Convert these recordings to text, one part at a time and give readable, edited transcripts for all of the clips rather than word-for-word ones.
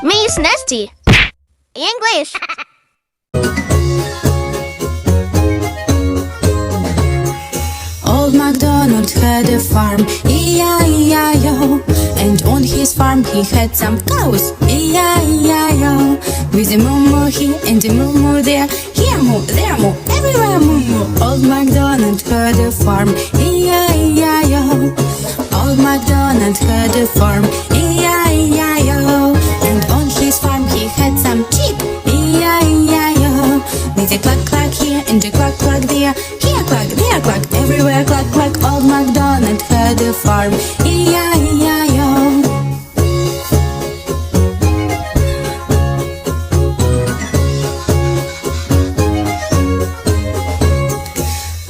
Miss Nasty. English. Old MacDonald had a farm, E-I-E-I-O. And on his farm he had some cows, E-I-E-I-O. With a moo-moo here and a moo-moo there, here moo, there moo, everywhere moo-moo. Old MacDonald had a farm, E-I-E-I-O. Old MacDonald had a farm, E-I-E-I-O. And on his farm he had some sheep, E-I-E-I-O. With a cluck-cluck here and a cluck-cluck there, here cluck, there cluck, everywhere cluck, cluck. Old MacDonald had a farm, E-I-E-I-O.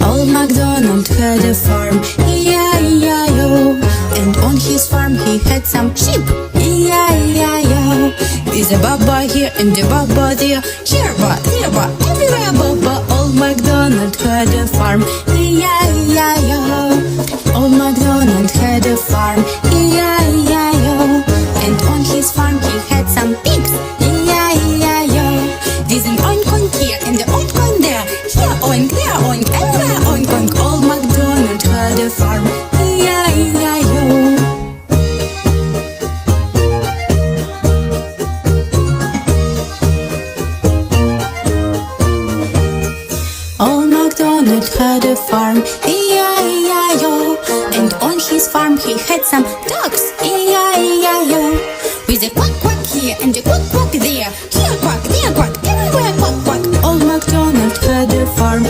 Old MacDonald had a farm, E-I-E-I-O. And on his farm he had some sheep, E-I-E-I-O. With a baba here and a baba there, here ba, there ba, everywhere baba. Old MacDonald had a farm, E-I-E-I-O. Old MacDonald had a farm, E-I-E-I-O. And on his farm he had some pigs, E-I-E-I-O. With an oink oink here and an oink oink there, here oink, there oink, everywhere oink oink. Old MacDonald had a farm, E-I-E-I-O. Old MacDonald had a farm, E-I-E-I-O. And on his farm he had some ducks, E-I-E-I-O. With a quack quack here and a quack quack there, here quack, there quack, everywhere quack quack. Old MacDonald had a farm,